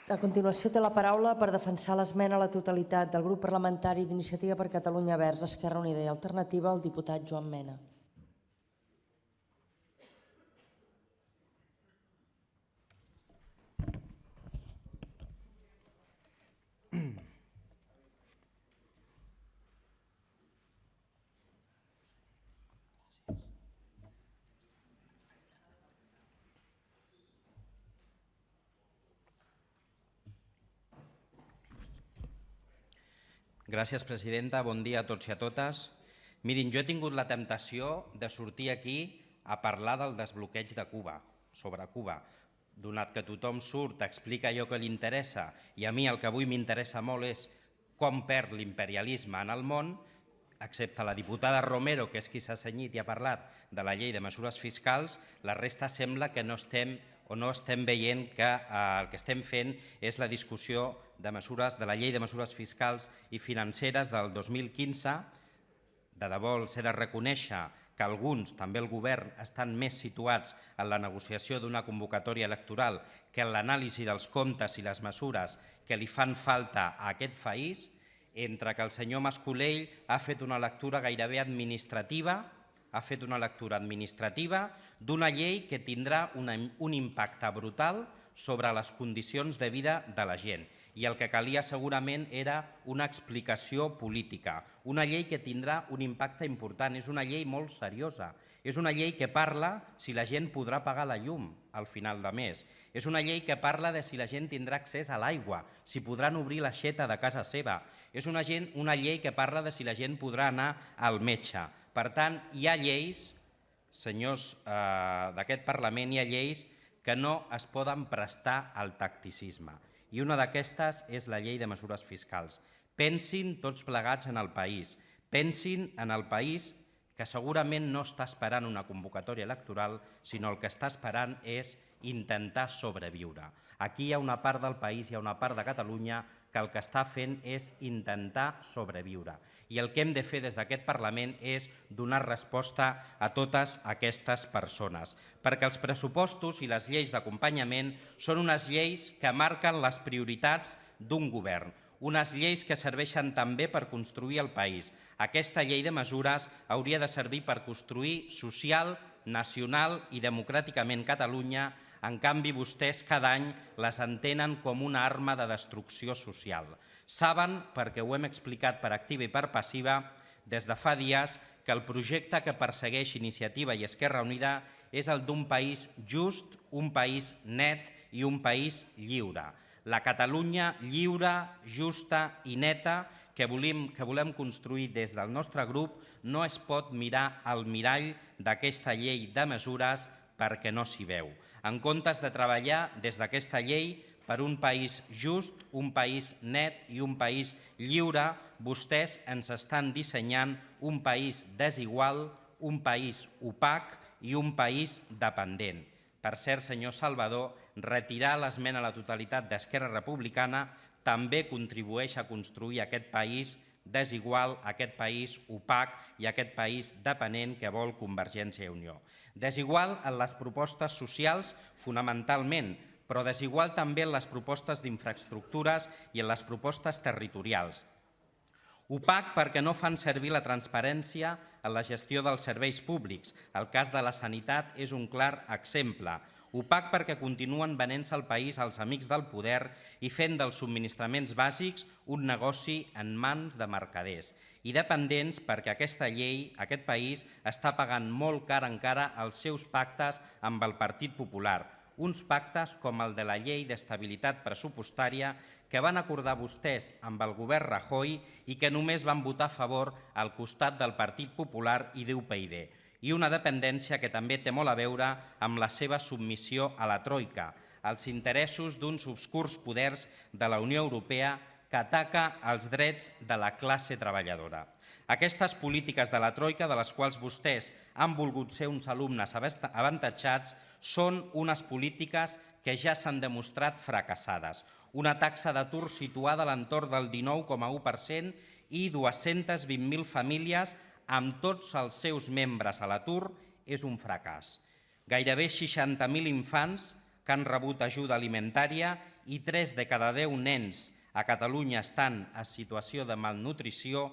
A continuació té la paraula per defensar l'esmena a la totalitat del grup parlamentari d'Iniciativa per Catalunya Verds, Esquerra Unida i Alternativa, el diputat Joan Mena. Gràcies, presidenta. Bon dia a tots i a totes. Mirin, jo he tingut la temptació de sortir aquí a parlar del desbloqueig de Cuba, sobre Cuba. Donat que tothom surt, explica allò que li interessa, i a mi el que avui m'interessa molt és com perd l'imperialisme en el món, excepte la diputada Romero, que és qui s'ha cenyit i ha parlat de la llei de mesures fiscals, la resta sembla que no estem veient que el que estem fent és la discussió de la llei de mesures fiscals i financeres del 2015. De debò els he de reconèixer que alguns, també el govern, estan més situats en la negociació d'una convocatòria electoral que en l'anàlisi dels comptes i les mesures que li fan falta a aquest país, entre que el senyor Mas-Colell ha fet una lectura gairebé administrativa, d'una llei que tindrà un impacte brutal sobre les condicions de vida de la gent. I el que calia segurament era una explicació política. Una llei que tindrà un impacte important. És una llei molt seriosa. És una llei que parla si la gent podrà pagar la llum al final de mes. És una llei que parla de si la gent tindrà accés a l'aigua, si podran obrir l'aixeta de casa seva. És una llei que parla de si la gent podrà anar al metge. Per tant, hi ha lleis, senyors d'aquest Parlament, hi ha lleis que no es poden prestar al tacticisme. I una d'aquestes és la llei de mesures fiscals. Pensin tots plegats en el país. Pensin en el país que segurament no està esperant una convocatòria electoral, sinó el que està esperant és intentar sobreviure. Aquí hi ha una part del país, hi ha una part de Catalunya que el que està fent és intentar sobreviure. I el que hem de fer des d'aquest Parlament és donar resposta a totes aquestes persones, perquè els pressupostos i les lleis d'acompanyament són unes lleis que marquen les prioritats d'un govern, unes lleis que serveixen també per construir el país. Aquesta llei de mesures hauria de servir per construir social, nacional i democràticament Catalunya. En canvi, vostès cada any les entenen com una arma de destrucció social. Saben, perquè ho hem explicat per activa i per passiva, des de fa dies, que el projecte que persegueix Iniciativa i Esquerra Unida és el d'un país just, un país net i un país lliure. La Catalunya lliure, justa i neta que volem construir des del nostre grup no es pot mirar al mirall d'aquesta llei de mesures perquè no s'hi veu. En comptes de treballar des d'aquesta llei per un país just, un país net i un país lliure, vostès ens estan dissenyant un país desigual, un país opac i un país dependent. Per cert, senyor Salvador, retirar l'esmena a la totalitat d'Esquerra Republicana també contribueix a construir aquest país desigual, aquest país opac i aquest país dependent que vol Convergència i Unió. Desigual en les propostes socials, fonamentalment, però desigual també en les propostes d'infraestructures i en les propostes territorials. Opac perquè no fan servir la transparència en la gestió dels serveis públics. El cas de la sanitat és un clar exemple. Opac perquè continuen venent-se el país als amics del poder i fent dels subministraments bàsics un negoci en mans de mercaders. I dependents perquè aquesta llei, aquest país, està pagant molt car encara els seus pactes amb el Partit Popular. Uns pactes com el de la llei d'estabilitat pressupostària que van acordar vostès amb el govern Rajoy i que només van votar a favor al costat del Partit Popular i d'UPyD. I una dependència que també té molt a veure amb la seva submissió a la troika, als interessos d'uns obscurs poders de la Unió Europea que ataca els drets de la classe treballadora. Aquestes polítiques de la troika, de les quals vostès han volgut ser uns alumnes avantatjats, són unes polítiques que ja s'han demostrat fracassades. Una taxa d'atur situada a l'entorn del 19,1% i 220.000 famílies amb tots els seus membres a l'atur és un fracàs. Gairebé 60.000 infants que han rebut ajuda alimentària i 3 de cada 10 nens a Catalunya estan en situació de malnutrició,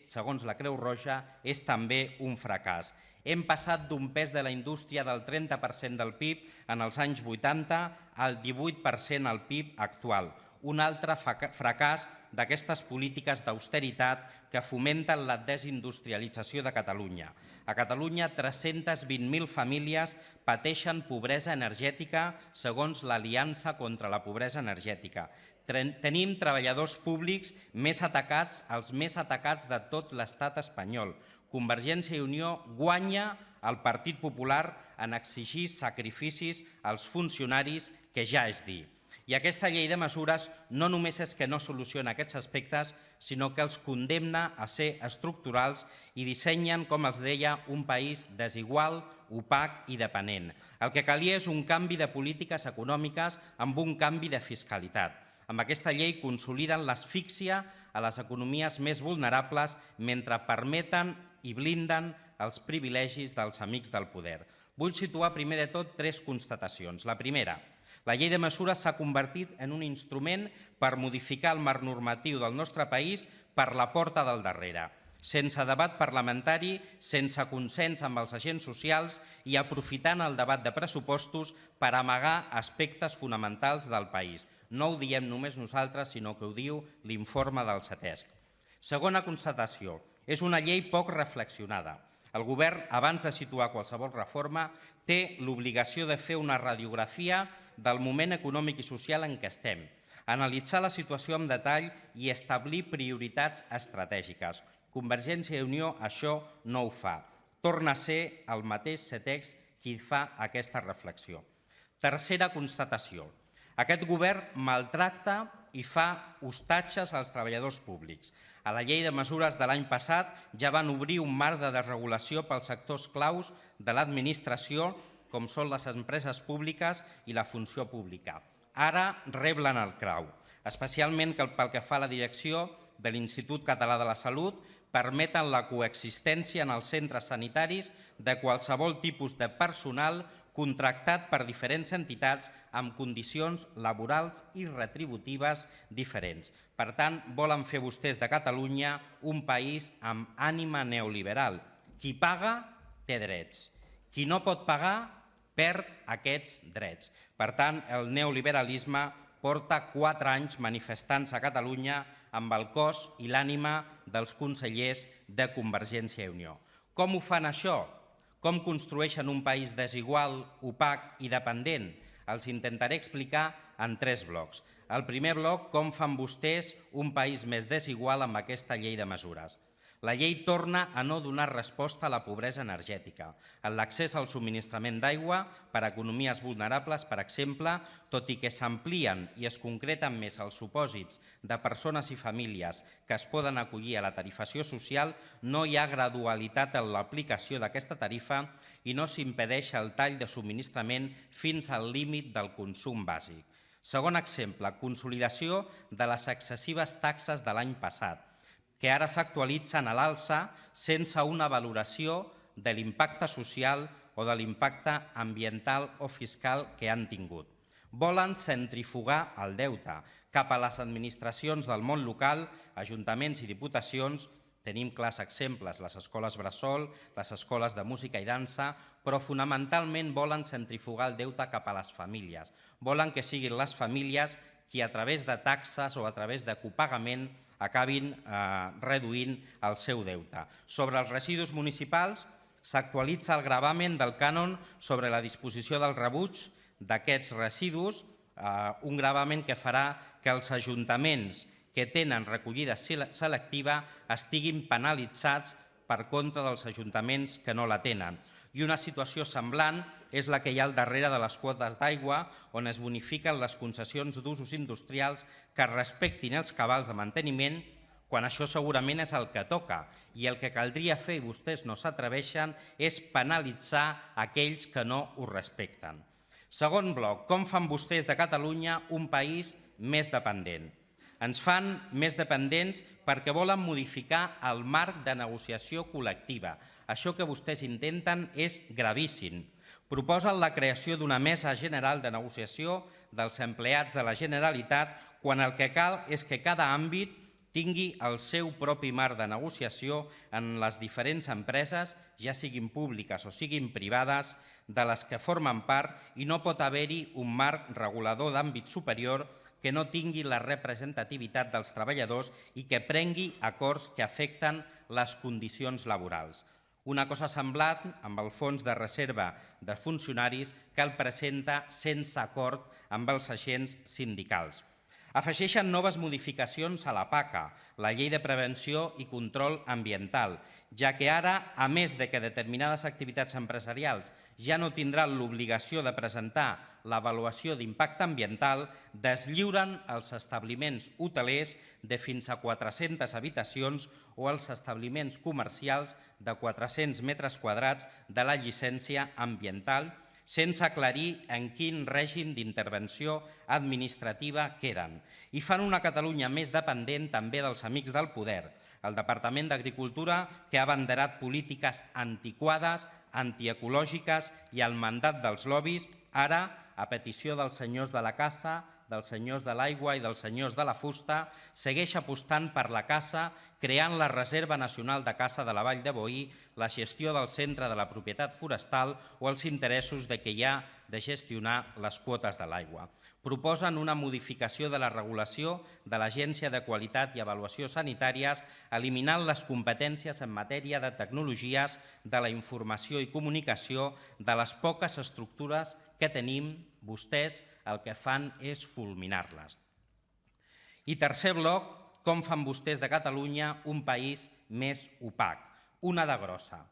segons la Creu Roja, és també un fracàs. Hem passat d'un pes de la indústria del 30% del PIB en els anys 80 al 18% al PIB actual. Un altre fracàs d'aquestes polítiques d'austeritat que fomenten la desindustrialització de Catalunya. A Catalunya, 320.000 famílies pateixen pobresa energètica segons l'Aliança contra la Pobresa Energètica. Tenim treballadors públics els més atacats de tot l'estat espanyol. Convergència i Unió guanya el Partit Popular en exigir sacrificis als funcionaris, que ja és dir. I aquesta llei de mesures no només és que no soluciona aquests aspectes, sinó que els condemna a ser estructurals i dissenyen, com els deia, un país desigual, opac i dependent. El que calia és un canvi de polítiques econòmiques amb un canvi de fiscalitat. Amb aquesta llei consoliden l'asfíxia a les economies més vulnerables mentre permeten i blinden els privilegis dels amics del poder. Vull situar primer de tot 3 constatacions. La primera, la llei de mesures s'ha convertit en un instrument per modificar el marc normatiu del nostre país per la porta del darrere, sense debat parlamentari, sense consens amb els agents socials i aprofitant el debat de pressupostos per amagar aspectes fonamentals del país. No ho diem només nosaltres, sinó que ho diu l'informe del CETESC. Segona constatació, és una llei poc reflexionada. El govern, abans de situar qualsevol reforma, té l'obligació de fer una radiografia del moment econòmic i social en què estem, analitzar la situació amb detall i establir prioritats estratègiques. Convergència i Unió això no ho fa. Torna a ser el mateix CETESC qui fa aquesta reflexió. Tercera constatació. Aquest govern maltracta i fa hostatges als treballadors públics. A la llei de mesures de l'any passat ja van obrir un marc de desregulació pels sectors claus de l'administració, com són les empreses públiques i la funció pública. Ara reblen el clau, especialment pel que fa a la direcció de l'Institut Català de la Salut, permeten la coexistència en els centres sanitaris de qualsevol tipus de personal contractat per diferents entitats amb condicions laborals i retributives diferents. Per tant, volen fer vostès de Catalunya un país amb ànima neoliberal. Qui paga té drets. Qui no pot pagar perd aquests drets. Per tant, el neoliberalisme porta 4 anys manifestant-se a Catalunya amb el cos i l'ànima dels consellers de Convergència i Unió. Com ho fan això? Com construeixen un país desigual, opac i dependent? Els intentaré explicar en 3 blocs. El primer bloc, com fan vostès un país més desigual amb aquesta llei de mesures. La llei torna a no donar resposta a la pobresa energètica, en l'accés al subministrament d'aigua per a economies vulnerables, per exemple, tot i que s'amplien i es concreten més els supòsits de persones i famílies que es poden acollir a la tarifació social, no hi ha gradualitat en l'aplicació d'aquesta tarifa i no s'impedeix el tall de subministrament fins al límit del consum bàsic. Segon exemple, consolidació de les excessives taxes de l'any passat, que ara s'actualitzen a l'alça sense una valoració de l'impacte social o de l'impacte ambiental o fiscal que han tingut. Volen centrifugar el deute cap a les administracions del món local, ajuntaments i diputacions. Tenim clars exemples, les escoles bressol, les escoles de música i dansa, però fonamentalment volen centrifugar el deute cap a les famílies. Volen que siguin les famílies qui a través de taxes o a través de copagament acabin reduint el seu deute. Sobre els residus municipals s'actualitza el gravamen del cànon sobre la disposició del rebuig d'aquests residus, un gravamen que farà que els ajuntaments que tenen recollida selectiva estiguin penalitzats per contra dels ajuntaments que no la tenen. I una situació semblant és la que hi ha al darrere de les quotes d'aigua, on es bonifiquen les concessions d'usos industrials que respectin els cabals de manteniment, quan això segurament és el que toca. I el que caldria fer, i vostès no s'atreveixen, és penalitzar aquells que no ho respecten. Segon bloc, com fan vostès de Catalunya un país més dependent? Ens fan més dependents perquè volen modificar el marc de negociació col·lectiva. Això que vostès intenten és gravíssim. Proposen la creació d'una mesa general de negociació dels empleats de la Generalitat quan el que cal és que cada àmbit tingui el seu propi marc de negociació en les diferents empreses, ja siguin públiques o siguin privades, de les que formen part, i no pot haver-hi un marc regulador d'àmbit superior que no tingui la representativitat dels treballadors i que prengui acords que afecten les condicions laborals. Una cosa semblant amb el Fons de Reserva de Funcionaris que el presenta sense acord amb els agents sindicals. Afegeixen noves modificacions a la PACA, la Llei de Prevenció i Control Ambiental, ja que ara, a més de que determinades activitats empresarials ja no tindran l'obligació de presentar l'avaluació d'impacte ambiental, deslliuren els establiments hotelers de fins a 400 habitacions o els establiments comercials de 400 metres quadrats de la llicència ambiental, sense aclarir en quin règim d'intervenció administrativa queden. I fan una Catalunya més dependent també dels amics del poder, el Departament d'Agricultura, que ha abanderat polítiques antiquades, antiecològiques i al mandat dels lobbies, ara, a petició dels senyors de la caça, dels senyors de l'aigua i dels senyors de la fusta, segueix apostant per la caça, creant la Reserva Nacional de Caça de la Vall de Boí, la gestió del Centre de la Propietat Forestal o els interessos de què hi ha de gestionar les quotes de l'aigua. Proposen una modificació de la regulació de l'Agència de Qualitat i Avaluació Sanitàries, eliminant les competències en matèria de tecnologies, de la informació i comunicació, de les poques estructures que tenim. Vostès el que fan és fulminar-les. I tercer bloc, com fan vostès de Catalunya un país més opac, una de grossa.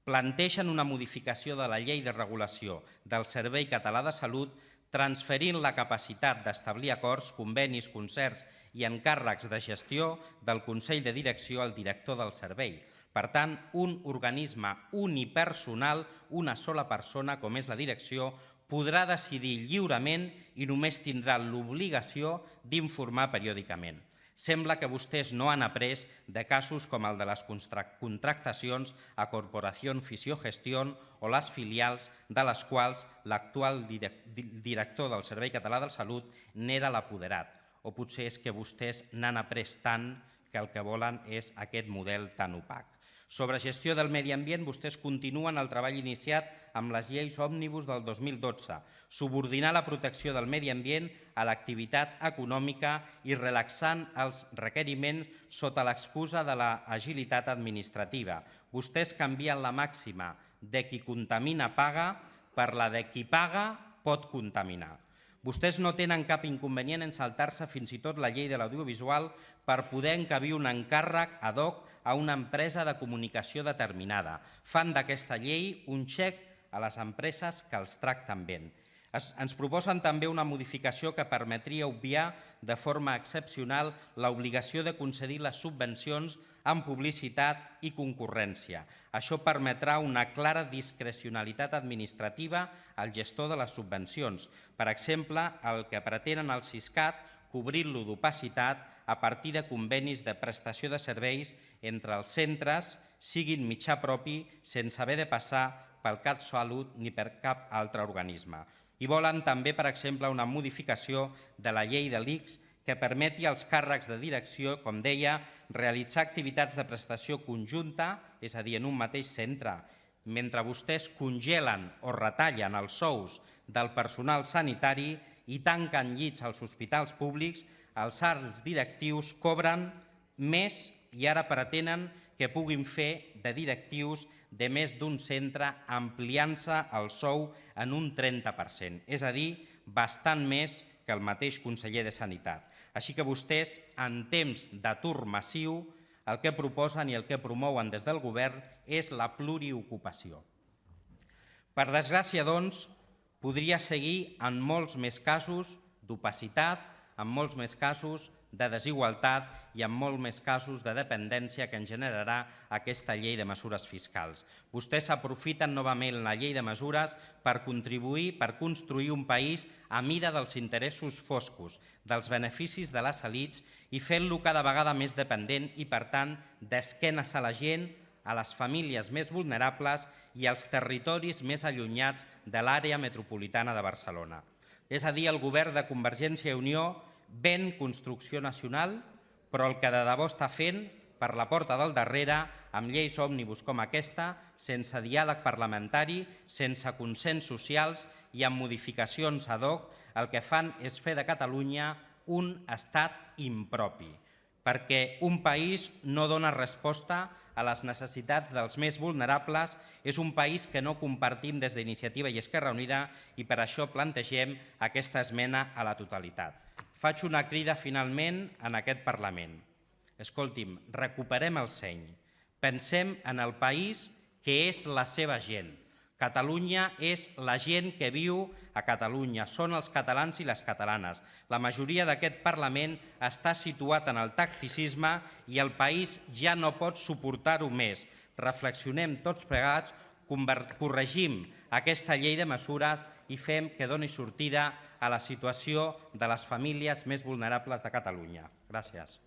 Plantegen una modificació de la Llei de Regulació del Servei Català de Salut, transferint la capacitat d'establir acords, convenis, concerts i encàrrecs de gestió del Consell de Direcció al director del servei. Per tant, un organisme unipersonal, una sola persona, com és la direcció, podrà decidir lliurement i només tindrà l'obligació d'informar periòdicament. Sembla que vostès no han après de casos com el de les contractacions a Corporació Fisiogestión o les filials de les quals l'actual director del Servei Català de Salut n'era l'apoderat. O potser és que vostès n'han après tant que el que volen és aquest model tan opac. Sobre gestió del medi ambient, vostès continuen el treball iniciat amb les lleis òmnibus del 2012, subordinar la protecció del medi ambient a l'activitat econòmica i relaxant els requeriments sota l'excusa de l'agilitat administrativa. Vostès canvien la màxima de qui contamina paga per la de qui paga pot contaminar. Vostès no tenen cap inconvenient en saltar-se fins i tot la llei de l'audiovisual per poder encabir un encàrrec ad hoc a una empresa de comunicació determinada. Fan d'aquesta llei un xec a les empreses que els tracten bé. Ens proposen també una modificació que permetria obviar de forma excepcional l'obligació de concedir les subvencions amb publicitat i concurrència. Això permetrà una clara discrecionalitat administrativa al gestor de les subvencions. Per exemple, el que pretenen el Siscat, cobrir-lo d'opacitat a partir de convenis de prestació de serveis entre els centres, siguin mitjà propi, sense haver de passar pel CatSalut ni per cap altre organisme. I volen també, per exemple, una modificació de la llei de l'ICS que permeti als càrrecs de direcció, com deia, realitzar activitats de prestació conjunta, és a dir, en un mateix centre, mentre vostès congelen o retallen els sous del personal sanitari i tanquen llits als hospitals públics, els alts directius cobren més i ara pretenen que puguin fer de directius de més d'un centre ampliant-se el sou en un 30%, és a dir, bastant més que el mateix conseller de Sanitat. Així que vostès, en temps d'atur massiu, el que proposen i el que promouen des del govern és la pluriocupació. Per desgràcia, doncs, podria seguir en molts més casos d'opacitat, en molts més casos de desigualtat i en molts més casos de dependència que en generarà aquesta llei de mesures fiscals. Vostès aprofiten novament la llei de mesures per contribuir, per construir un país a mida dels interessos foscos, dels beneficis de les elits i fent-lo cada vegada més dependent i, per tant, d'esquenes a la gent, a les famílies més vulnerables i als territoris més allunyats de l'àrea metropolitana de Barcelona. És a dir, el govern de Convergència i Unió ven construcció nacional, però el que de debò està fent per la porta del darrere, amb lleis òmnibus com aquesta, sense diàleg parlamentari, sense consens socials i amb modificacions ad hoc, el que fan és fer de Catalunya un estat impropi, perquè un país no dona resposta a les necessitats dels més vulnerables, és un país que no compartim des d'Iniciativa i Esquerra Unida i per això plantegem aquesta esmena a la totalitat. Faig una crida finalment en aquest Parlament. Escolti'm, recuperem el seny. Pensem en el país que és la seva gent. Catalunya és la gent que viu a Catalunya, són els catalans i les catalanes. La majoria d'aquest Parlament està situat en el tacticisme i el país ja no pot suportar-ho més. Reflexionem tots plegats, corregim aquesta llei de mesures i fem que doni sortida a la situació de les famílies més vulnerables de Catalunya. Gràcies.